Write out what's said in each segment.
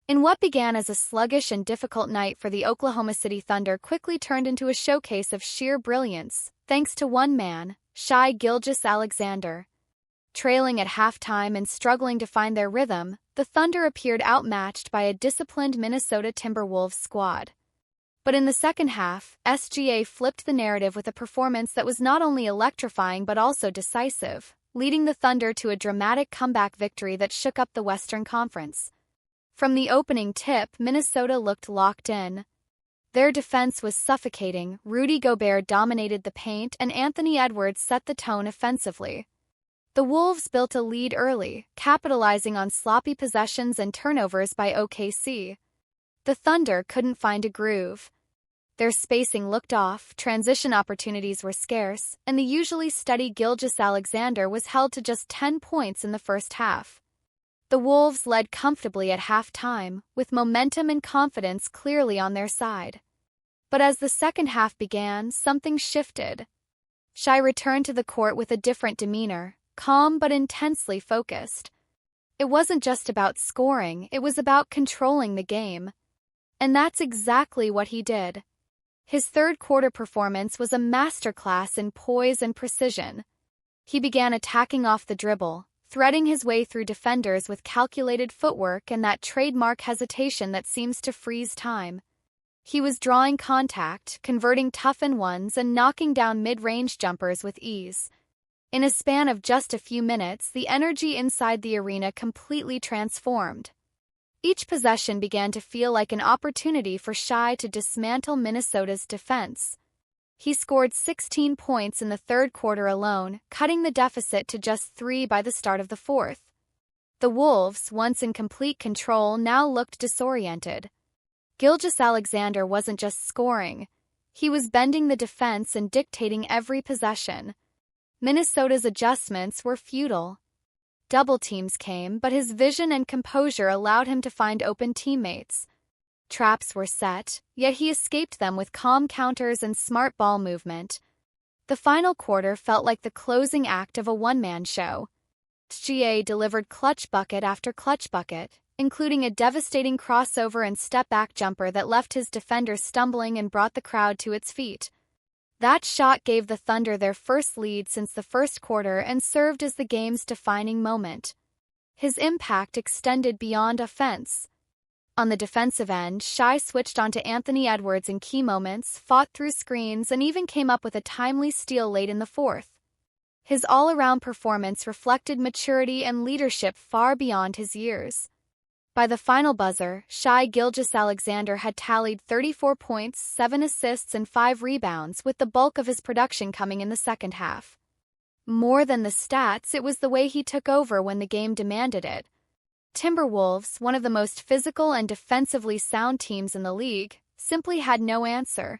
In what began as a sluggish and difficult night for the Oklahoma City Thunder quickly turned into a showcase of sheer brilliance, thanks to one man, Shai Gilgeous-Alexander. Trailing at halftime and struggling to find their rhythm, the Thunder appeared outmatched by a disciplined Minnesota Timberwolves squad. But in the second half, SGA flipped the narrative with a performance that was not only electrifying but also decisive, leading the Thunder to a dramatic comeback victory that shook up the Western Conference. From the opening tip, Minnesota looked locked in. Their defense was suffocating, Rudy Gobert dominated the paint, and Anthony Edwards set the tone offensively. The Wolves built a lead early, capitalizing on sloppy possessions and turnovers by OKC. The Thunder couldn't find a groove. Their spacing looked off, transition opportunities were scarce, and the usually steady Gilgeous-Alexander was held to just 10 points in the first half. The Wolves led comfortably at halftime, with momentum and confidence clearly on their side. But as the second half began, something shifted. Shai returned to the court with a different demeanor, calm but intensely focused. It wasn't just about scoring, it was about controlling the game. And that's exactly what he did. His third-quarter performance was a masterclass in poise and precision. He began attacking off the dribble, threading his way through defenders with calculated footwork and that trademark hesitation that seems to freeze time. He was drawing contact, converting tough and-ones, and knocking down mid-range jumpers with ease. In a span of just a few minutes, the energy inside the arena completely transformed. Each possession began to feel like an opportunity for Shai to dismantle Minnesota's defense. He scored 16 points in the third quarter alone, cutting the deficit to just 3 by the start of the fourth. The Wolves, once in complete control, now looked disoriented. Gilgeous-Alexander wasn't just scoring. He was bending the defense and dictating every possession. Minnesota's adjustments were futile. Double teams came, but his vision and composure allowed him to find open teammates. Traps were set, yet he escaped them with calm counters and smart ball movement. The final quarter felt like the closing act of a one-man show. SGA delivered clutch bucket after clutch bucket, including a devastating crossover and step-back jumper that left his defender stumbling and brought the crowd to its feet. That shot gave the Thunder their first lead since the first quarter and served as the game's defining moment. His impact extended beyond offense. On the defensive end, Shai switched onto Anthony Edwards in key moments, fought through screens, and even came up with a timely steal late in the fourth. His all-around performance reflected maturity and leadership far beyond his years. By the final buzzer, Shai Gilgeous-Alexander had tallied 34 points, 7 assists, and 5 rebounds, with the bulk of his production coming in the second half. More than the stats, it was the way he took over when the game demanded it. Timberwolves, one of the most physical and defensively sound teams in the league, simply had no answer.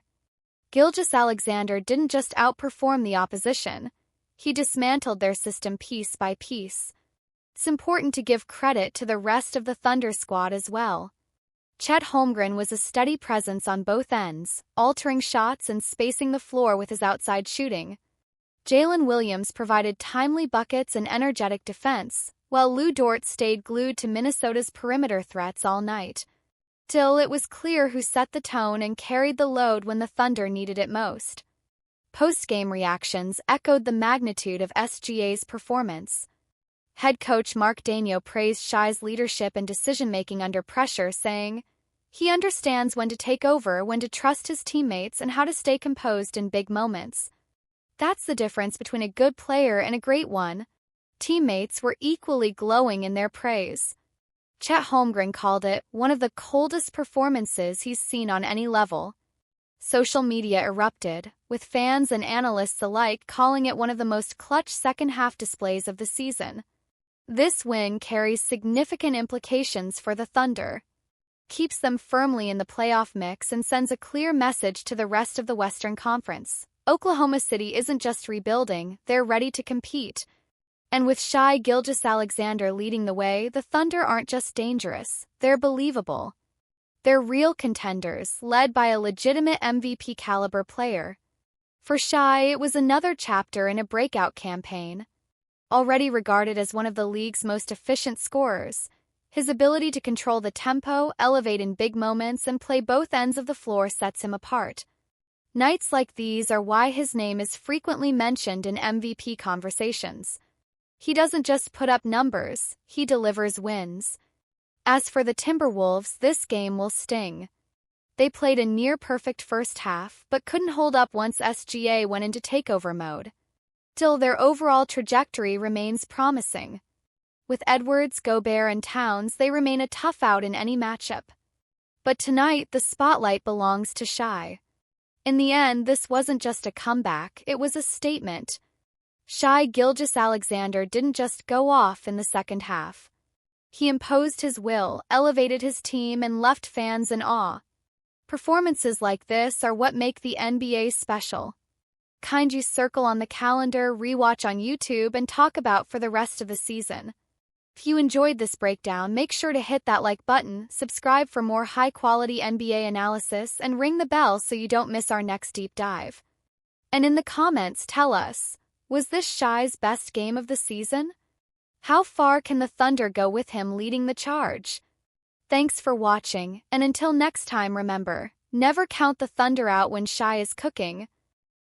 Gilgeous-Alexander didn't just outperform the opposition. He dismantled their system piece by piece. It's important to give credit to the rest of the Thunder squad as well. Chet Holmgren was a steady presence on both ends, altering shots and spacing the floor with his outside shooting. Jalen Williams provided timely buckets and energetic defense, while Lou Dort stayed glued to Minnesota's perimeter threats all night. Still, it was clear who set the tone and carried the load when the Thunder needed it most. Post-game reactions echoed the magnitude of SGA's performance. Head coach Mark Daigneault praised Shai's leadership and decision-making under pressure, saying, "He understands when to take over, when to trust his teammates, and how to stay composed in big moments. That's the difference between a good player and a great one." Teammates were equally glowing in their praise. Chet Holmgren called it one of the coldest performances he's seen on any level. Social media erupted, with fans and analysts alike calling it one of the most clutch second-half displays of the season. This win carries significant implications for the Thunder. Keeps them firmly in the playoff mix and sends a clear message to the rest of the Western Conference. Oklahoma City isn't just rebuilding, they're ready to compete. And with Shai Gilgeous-Alexander leading the way, the Thunder aren't just dangerous, they're believable. They're real contenders, led by a legitimate MVP-caliber player. For Shai, it was another chapter in a breakout campaign. Already regarded as one of the league's most efficient scorers, His ability to control the tempo, elevate in big moments, and play both ends of the floor sets him apart. Nights like these are why his name is frequently mentioned in MVP conversations. He doesn't just put up numbers, he delivers wins. As for the Timberwolves, this game will sting. They played a near-perfect first half, but couldn't hold up once SGA went into takeover mode. Still, their overall trajectory remains promising. With Edwards, Gobert, and Towns, they remain a tough out in any matchup. But tonight, the spotlight belongs to Shai. In the end, this wasn't just a comeback, it was a statement. Shai Gilgeous-Alexander didn't just go off in the second half. He imposed his will, elevated his team, and left fans in awe. Performances like this are what make the NBA special. You circle on the calendar, rewatch on YouTube, and talk about for the rest of the season. If you enjoyed this breakdown, make sure to hit that like button, subscribe for more high-quality NBA analysis, and ring the bell so you don't miss our next deep dive. And in the comments, tell us, was this Shai's best game of the season? How far can the Thunder go with him leading the charge? Thanks for watching, and until next time remember, never count the Thunder out when Shai is cooking.